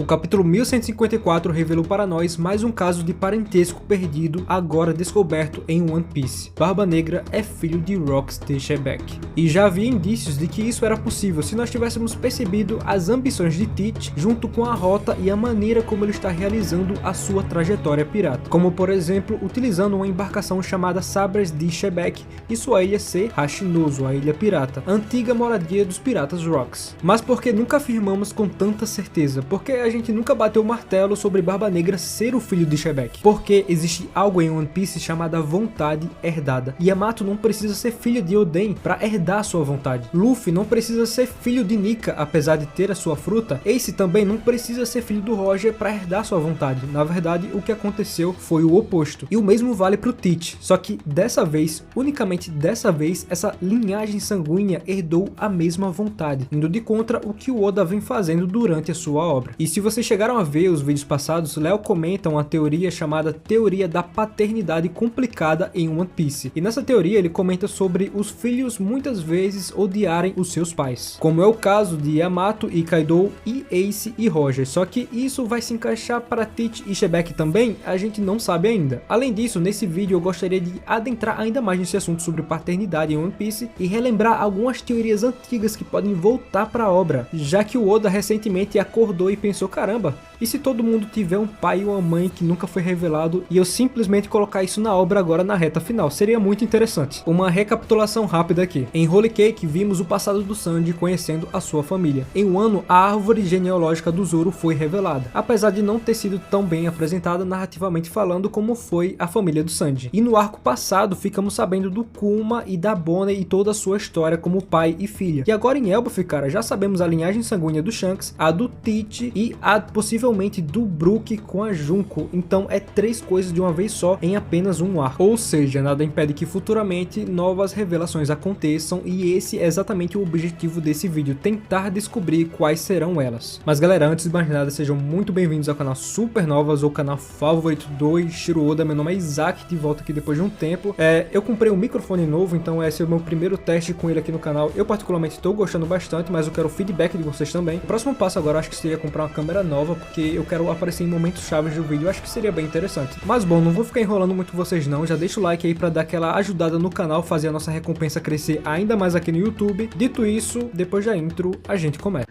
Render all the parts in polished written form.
O capítulo 1154 revelou para nós mais um caso de parentesco perdido, agora descoberto em One Piece. Barba Negra é filho de Rocks de Shebeck. E já havia indícios de que isso era possível se nós tivéssemos percebido as ambições de Teach junto com a rota e a maneira como ele está realizando a sua trajetória pirata. Como por exemplo, utilizando uma embarcação chamada Sabres de Shebeck e sua ilha ser Hashinozo, a ilha pirata, antiga moradia dos piratas Rocks. Mas por que nunca afirmamos com tanta certeza? Porque a gente nunca bateu o martelo sobre Barba Negra ser o filho de Shebeck. Porque existe algo em One Piece chamada vontade herdada. Yamato não precisa ser filho de Oden para herdar sua vontade. Luffy não precisa ser filho de Nika, apesar de ter a sua fruta. Ace também não precisa ser filho do Roger para herdar sua vontade. Na verdade, o que aconteceu foi o oposto. E o mesmo vale pro Teach. Só que dessa vez, unicamente dessa vez, essa linhagem sanguínea herdou a mesma vontade, indo de contra o que o Oda vem fazendo durante a sua obra. E se vocês chegaram a ver os vídeos passados, Léo comenta uma teoria chamada teoria da paternidade complicada em One Piece. E nessa teoria ele comenta sobre os filhos muitas vezes odiarem os seus pais, como é o caso de Yamato e Kaido e Ace e Roger. Só que isso vai se encaixar para Teach e Shebeck também? A gente não sabe ainda. Além disso, nesse vídeo eu gostaria de adentrar ainda mais nesse assunto sobre paternidade em One Piece e relembrar algumas teorias antigas que podem voltar para a obra, já que o Oda recentemente acordou e pensou, caramba, e se todo mundo tiver um pai e uma mãe que nunca foi revelado e eu simplesmente colocar isso na obra agora na reta final? Seria muito interessante. Uma recapitulação rápida aqui. Em Holy Cake vimos o passado do Sanji conhecendo a sua família. Em Wano, a árvore genealógica do Zoro foi revelada, apesar de não ter sido tão bem apresentada narrativamente falando como foi a família do Sanji. E no arco passado ficamos sabendo do Kuma e da Bonnie e toda a sua história como pai e filha. E agora em Elbaf, cara, já sabemos a linhagem sanguínea do Shanks, a do Teach e a possivelmente do Brook com a Junko. Então é 3 coisas de uma vez só em apenas um arco. Ou seja, nada impede que futuramente novas revelações aconteçam e esse é exatamente o objetivo desse vídeo, tentar descobrir quais serão elas. Mas galera, antes de mais nada, sejam muito bem-vindos ao canal Supernovas, ou canal favorito do Eiichiro Oda. Meu nome é Isaac, de volta aqui depois de um tempo. Eu comprei um microfone novo, então esse é o meu primeiro teste com ele aqui no canal. Eu particularmente estou gostando bastante, mas eu quero o feedback de vocês também. O próximo passo agora eu acho que seria comprar uma câmera nova, porque eu quero aparecer em momentos chaves do vídeo. Eu acho que seria bem interessante. Mas bom, não vou ficar enrolando muito vocês não, já deixa o like aí pra dar aquela ajudada no canal, fazer a nossa recompensa crescer ainda mais aqui no YouTube. Dito isso, depois da intro, a gente começa.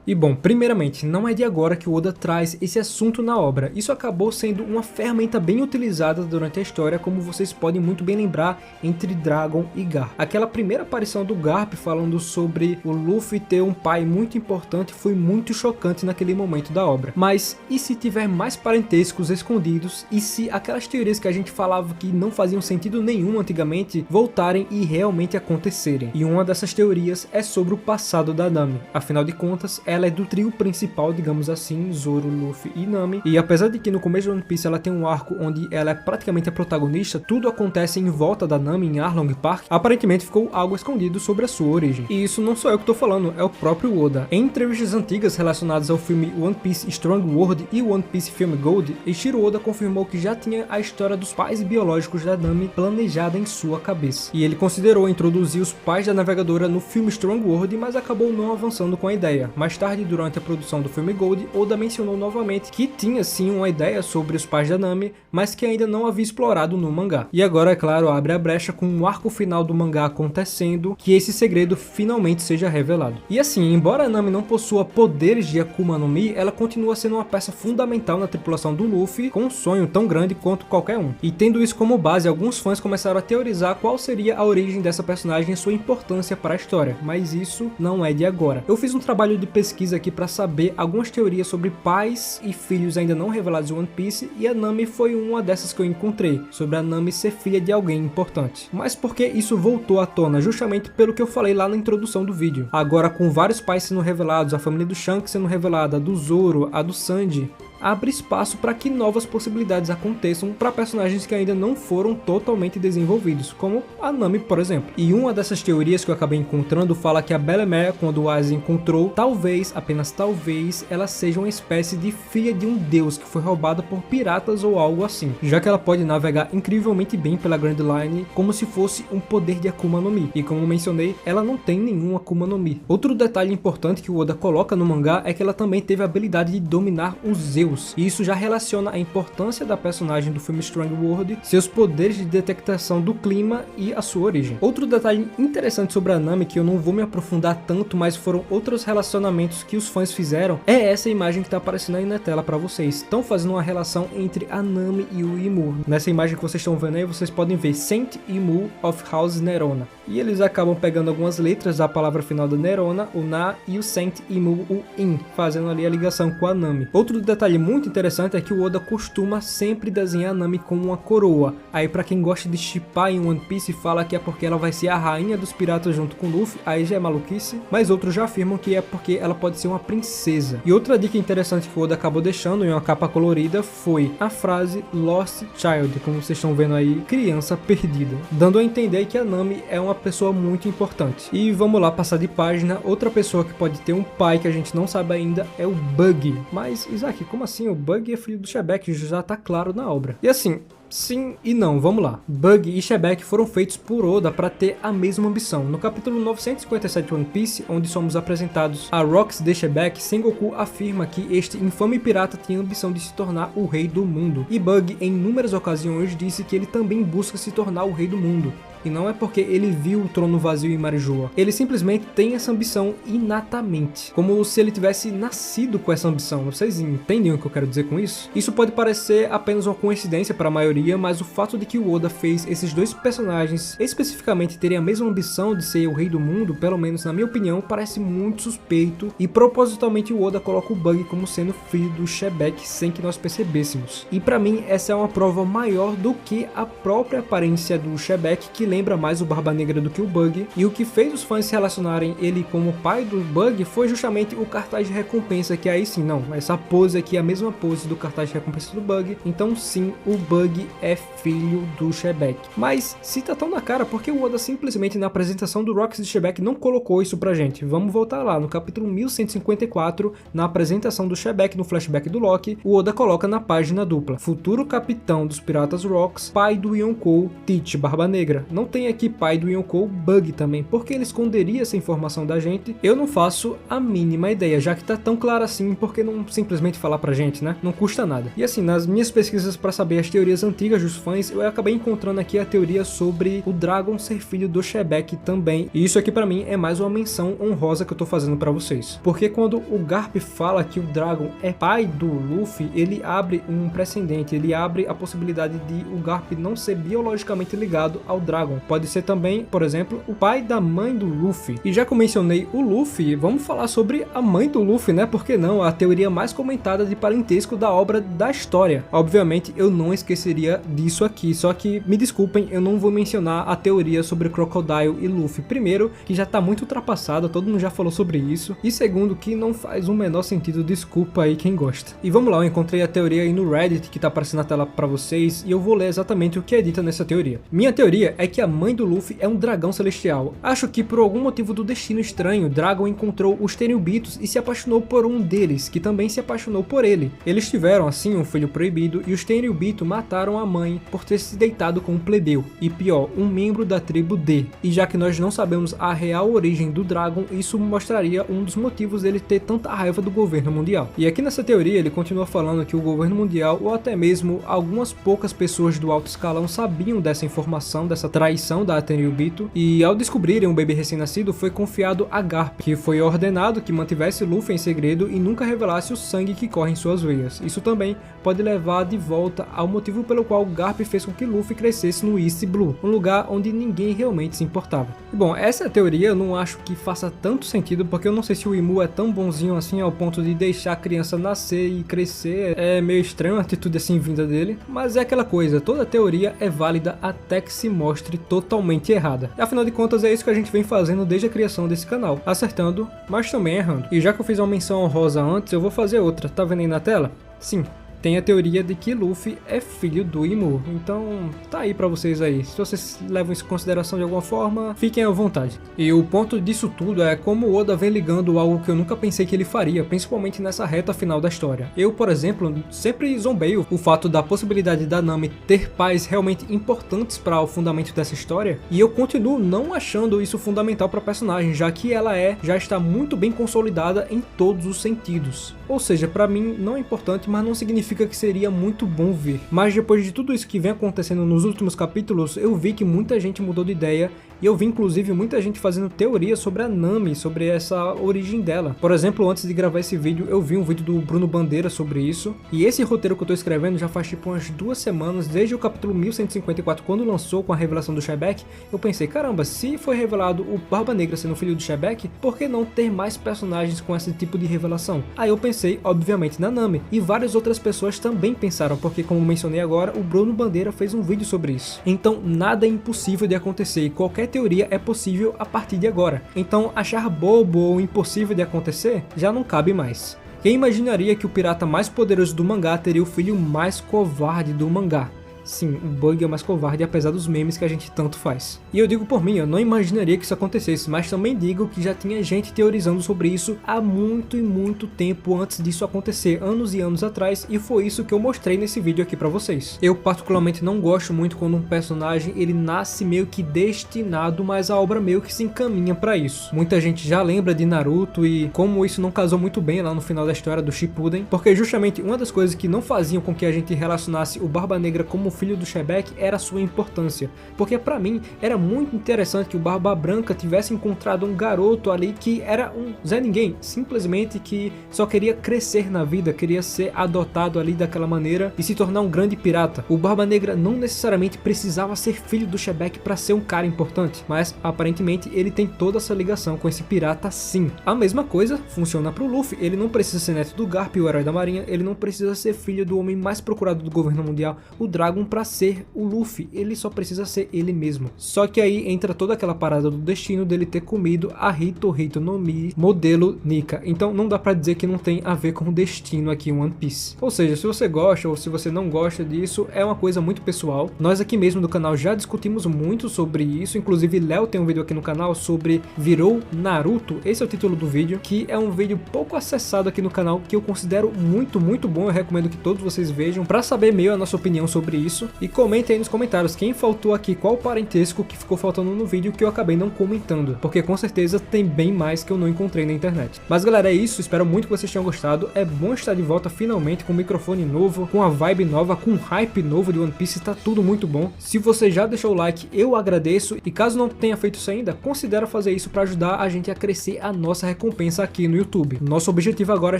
E bom, primeiramente, não é de agora que o Oda traz esse assunto na obra. Isso acabou sendo uma ferramenta bem utilizada durante a história, como vocês podem muito bem lembrar, entre Dragon e Garp. Aquela primeira aparição do Garp falando sobre o Luffy ter um pai muito importante foi muito chocante naquele momento da obra. Mas e se tiver mais parentescos escondidos? E se aquelas teorias que a gente falava que não faziam sentido nenhum antigamente voltarem e realmente acontecerem? E uma dessas teorias é sobre o passado da Nami. Afinal de contas, ela é do trio principal, digamos assim, Zoro, Luffy e Nami. E apesar de que no começo de One Piece ela tem um arco onde ela é praticamente a protagonista, tudo acontece em volta da Nami em Arlong Park, aparentemente ficou algo escondido sobre a sua origem. E isso não sou eu que estou falando, é o próprio Oda. Em entrevistas antigas relacionadas ao filme One Piece Strong World e One Piece Film Gold, Eiichiro Oda confirmou que já tinha a história dos pais biológicos da Nami planejada em sua cabeça. E ele considerou introduzir os pais da navegadora no filme Strong World, mas acabou não avançando com a ideia. Mais tarde, durante a produção do filme Gold, Oda mencionou novamente que tinha sim uma ideia sobre os pais da Nami, mas que ainda não havia explorado no mangá. E agora, é claro, abre a brecha com o arco final do mangá acontecendo, que esse segredo finalmente seja revelado. E assim, embora a Nami não possua poderes de Akuma no Mi, ela continua sendo uma peça fundamental na tripulação do Luffy, com um sonho tão grande quanto qualquer um. E tendo isso como base, alguns fãs começaram a teorizar qual seria a origem dessa personagem e sua importância para a história, mas isso não é de agora. Eu fiz um trabalho de pesquisa aqui para saber algumas teorias sobre pais e filhos ainda não revelados em One Piece, e a Nami foi uma dessas que eu encontrei, sobre a Nami ser filha de alguém importante. Mas por que isso voltou à tona? Justamente pelo que eu falei lá na introdução do vídeo. Agora com vários pais sendo revelados, a família do Shanks sendo revelada, a do Zoro, a do Sanji, abre espaço para que novas possibilidades aconteçam para personagens que ainda não foram totalmente desenvolvidos, como a Nami, por exemplo. E uma dessas teorias que eu acabei encontrando fala que a Belemere, quando o Aizen encontrou, talvez, apenas talvez, ela seja uma espécie de filha de um deus que foi roubada por piratas ou algo assim, já que ela pode navegar incrivelmente bem pela Grand Line como se fosse um poder de Akuma no Mi, e como mencionei, ela não tem nenhum Akuma no Mi. Outro detalhe importante que o Oda coloca no mangá é que ela também teve a habilidade de dominar os Zeus, e isso já relaciona a importância da personagem do filme Strange World, seus poderes de detectação do clima e a sua origem. Outro detalhe interessante sobre a Nami, que eu não vou me aprofundar tanto, mas foram outros relacionamentos que os fãs fizeram, é essa imagem que está aparecendo aí na tela para vocês. Estão fazendo uma relação entre a Nami e o Imu. Nessa imagem que vocês estão vendo aí, vocês podem ver Saint Imu of House Nerona. E eles acabam pegando algumas letras da palavra final da Nerona, o Na, e o Saint Imu, o In, fazendo ali a ligação com a Nami. Outro detalhe muito interessante é que o Oda costuma sempre desenhar a Nami com uma coroa. Aí pra quem gosta de shippar em One Piece, fala que é porque ela vai ser a rainha dos piratas junto com Luffy, aí já é maluquice, mas outros já afirmam que é porque ela pode ser uma princesa. E outra dica interessante que o Oda acabou deixando em uma capa colorida foi a frase Lost Child, como vocês estão vendo aí, criança perdida, dando a entender que a Nami é uma pessoa muito importante. E vamos lá, passar de página. Outra pessoa que pode ter um pai que a gente não sabe ainda é o Buggy. Mas, Isaac, como assim? O Buggy é filho do Shebeck, já tá claro na obra. E assim, sim e não, vamos lá. Buggy e Shebeck foram feitos por Oda para ter a mesma ambição. No capítulo 957 de One Piece, onde somos apresentados a Rocks de Shebeck, Sengoku afirma que este infame pirata tinha a ambição de se tornar o rei do mundo. E Buggy, em inúmeras ocasiões, disse que ele também busca se tornar o rei do mundo. E não é porque ele viu o trono vazio em Marijoa. Ele simplesmente tem essa ambição inatamente. Como se ele tivesse nascido com essa ambição. Vocês entendem o que eu quero dizer com isso? Isso pode parecer apenas uma coincidência para a maioria, mas o fato de que o Oda fez esses dois personagens especificamente terem a mesma ambição de ser o rei do mundo, pelo menos na minha opinião, parece muito suspeito. E propositalmente o Oda coloca o Buggy como sendo filho do Shebeck sem que nós percebêssemos. E para mim essa é uma prova maior do que a própria aparência do Shebeck, que lembra mais o Barba Negra do que o Buggy, e o que fez os fãs se relacionarem ele como pai do Buggy foi justamente o cartaz de recompensa, que aí sim, não, essa pose aqui é a mesma pose do cartaz de recompensa do Buggy, então sim, o Buggy é filho do Shebeck. Mas se tá tão na cara, porque o Oda simplesmente na apresentação do Rocks de Shebeck não colocou isso pra gente? Vamos voltar lá, no capítulo 1154, na apresentação do Shebeck no flashback do Loki, o Oda coloca na página dupla: futuro capitão dos piratas Rocks, pai do Yonkou, Teach Barba Negra. Não tem aqui pai do Yonkou, Buggy também. Por que ele esconderia essa informação da gente? Eu não faço a mínima ideia, já que tá tão claro assim, por que não simplesmente falar pra gente, né? Não custa nada. E assim, nas minhas pesquisas para saber as teorias antigas dos fãs, eu acabei encontrando aqui a teoria sobre o Dragon ser filho do Shebeck também. E isso aqui pra mim é mais uma menção honrosa que eu tô fazendo pra vocês. Porque quando o Garp fala que o Dragon é pai do Luffy, ele abre um precedente, ele abre a possibilidade de o Garp não ser biologicamente ligado ao Dragon. Pode ser também, por exemplo, o pai da mãe do Luffy. E já que eu mencionei o Luffy, vamos falar sobre a mãe do Luffy, né? Por que não? A teoria mais comentada de parentesco da obra da história. Obviamente, eu não esqueceria disso aqui, só que, me desculpem, eu não vou mencionar a teoria sobre Crocodile e Luffy. Primeiro, que já tá muito ultrapassada, todo mundo já falou sobre isso. E segundo, que não faz o menor sentido, desculpa aí quem gosta. E vamos lá, eu encontrei a teoria aí no Reddit, que tá aparecendo na tela pra vocês, e eu vou ler exatamente o que é dita nessa teoria. Minha teoria é que a mãe do Luffy é um dragão celestial. Acho que por algum motivo do destino estranho, Dragon encontrou os Tenryubitos e se apaixonou por um deles, que também se apaixonou por ele. Eles tiveram assim um filho proibido e os Tenryubito mataram a mãe por ter se deitado com um plebeu, e pior, um membro da tribo D. E já que nós não sabemos a real origem do Dragon, isso mostraria um dos motivos dele ter tanta raiva do governo mundial. E aqui nessa teoria ele continua falando que o governo mundial, ou até mesmo algumas poucas pessoas do alto escalão, sabiam dessa informação, dessa traição da Tenryubito, e ao descobrirem um bebê recém-nascido foi confiado a Garp, que foi ordenado que mantivesse Luffy em segredo e nunca revelasse o sangue que corre em suas veias. Isso também pode levar de volta ao motivo pelo qual Garp fez com que Luffy crescesse no East Blue, um lugar onde ninguém realmente se importava. E bom, essa teoria eu não acho que faça tanto sentido, porque eu não sei se o Imu é tão bonzinho assim ao ponto de deixar a criança nascer e crescer. É meio estranho a atitude assim vinda dele, mas é aquela coisa, toda teoria é válida até que se mostre totalmente errada. Afinal de contas é isso que a gente vem fazendo desde a criação desse canal, acertando, mas também errando. E já que eu fiz uma menção honrosa antes, eu vou fazer outra, tá vendo aí na tela? Sim, tem a teoria de que Luffy é filho do Ymir, então tá aí pra vocês aí. Se vocês levam isso em consideração de alguma forma, fiquem à vontade. E o ponto disso tudo é como Oda vem ligando algo que eu nunca pensei que ele faria, principalmente nessa reta final da história. Eu, por exemplo, sempre zombeio o fato da possibilidade da Nami ter pais realmente importantes para o fundamento dessa história, e eu continuo não achando isso fundamental para a personagem, já que ela já está muito bem consolidada em todos os sentidos. Ou seja, pra mim não é importante, mas não significa que seria muito bom ver. Mas depois de tudo isso que vem acontecendo nos últimos capítulos, eu vi que muita gente mudou de ideia, e eu vi inclusive muita gente fazendo teorias sobre a Nami, sobre essa origem dela. Por exemplo, antes de gravar esse vídeo, eu vi um vídeo do Bruno Bandeira sobre isso, e esse roteiro que eu tô escrevendo já faz tipo umas 2 semanas, desde o capítulo 1154, quando lançou com a revelação do Shebeck. Eu pensei, caramba, se foi revelado o Barba Negra sendo filho do Shebeck, por que não ter mais personagens com esse tipo de revelação? Aí eu pensei, obviamente, na Nami, e várias outras pessoas também pensaram, porque como mencionei agora, o Bruno Bandeira fez um vídeo sobre isso. Então nada é impossível de acontecer, e qualquer teoria é possível a partir de agora. Então achar bobo ou impossível de acontecer já não cabe mais. Quem imaginaria que o pirata mais poderoso do mangá teria o filho mais covarde do mangá? Sim, o Bug é o mais covarde, apesar dos memes que a gente tanto faz. E eu digo por mim, eu não imaginaria que isso acontecesse, mas também digo que já tinha gente teorizando sobre isso há muito e muito tempo antes disso acontecer, anos e anos atrás, e foi isso que eu mostrei nesse vídeo aqui pra vocês. Eu particularmente não gosto muito quando um personagem ele nasce meio que destinado, mas a obra meio que se encaminha pra isso. Muita gente já lembra de Naruto e como isso não casou muito bem lá no final da história do Shippuden, porque justamente uma das coisas que não faziam com que a gente relacionasse o Barba Negra como filho do Shebeck era a sua importância, porque pra mim era muito interessante que o Barba Branca tivesse encontrado um garoto ali que era um Zé Ninguém, simplesmente que só queria crescer na vida, queria ser adotado ali daquela maneira e se tornar um grande pirata. O Barba Negra não necessariamente precisava ser filho do Shebeck para ser um cara importante, mas aparentemente ele tem toda essa ligação com esse pirata sim. A mesma coisa funciona pro Luffy, ele não precisa ser neto do Garp, o herói da marinha, ele não precisa ser filho do homem mais procurado do governo mundial, o Dragon, para ser o Luffy, ele só precisa ser ele mesmo. Só que aí entra toda aquela parada do destino dele ter comido a Hito no Mi modelo Nika, então não dá pra dizer que não tem a ver com o destino aqui em One Piece. Ou seja, se você gosta ou se você não gosta disso, é uma coisa muito pessoal. Nós aqui mesmo do canal já discutimos muito sobre isso, inclusive Léo tem um vídeo aqui no canal sobre Virou Naruto, esse é o título do vídeo, que é um vídeo pouco acessado aqui no canal, que eu considero muito bom, eu recomendo que todos vocês vejam, pra saber meio a nossa opinião sobre isso. E comentem aí nos comentários quem faltou aqui, qual parentesco que ficou faltando no vídeo que eu acabei não comentando, porque com certeza tem bem mais que eu não encontrei na internet. Mas galera, é isso, espero muito que vocês tenham gostado, é bom estar de volta finalmente com um microfone novo, com a vibe nova, com um hype novo de One Piece, tá tudo muito bom. Se você já deixou o like, eu agradeço, e caso não tenha feito isso ainda, considera fazer isso para ajudar a gente a crescer a nossa recompensa aqui no YouTube. Nosso objetivo agora é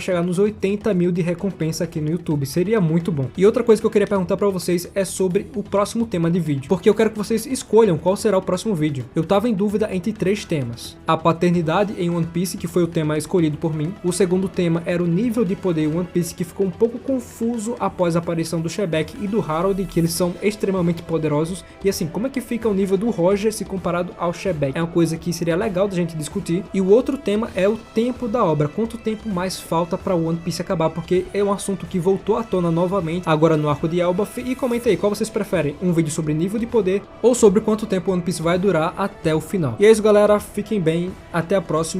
chegar nos 80 mil de recompensa aqui no YouTube, seria muito bom. E outra coisa que eu queria perguntar para vocês é sobre o próximo tema de vídeo, porque eu quero que vocês escolham qual será o próximo vídeo. Eu tava em dúvida entre 3 temas: a paternidade em One Piece, que foi o tema escolhido por mim; o segundo tema era o nível de poder em One Piece, que ficou um pouco confuso após a aparição do Shebeck e do Harold, que eles são extremamente poderosos, e assim, como é que fica o nível do Roger se comparado ao Shebeck? É uma coisa que seria legal da gente discutir. E o outro tema é o tempo da obra, quanto tempo mais falta para One Piece acabar, porque é um assunto que voltou à tona novamente agora no arco de Elbaf. E comenta aí, qual vocês preferem, um vídeo sobre nível de poder ou sobre quanto tempo One Piece vai durar até o final. E é isso galera, fiquem bem, até a próxima.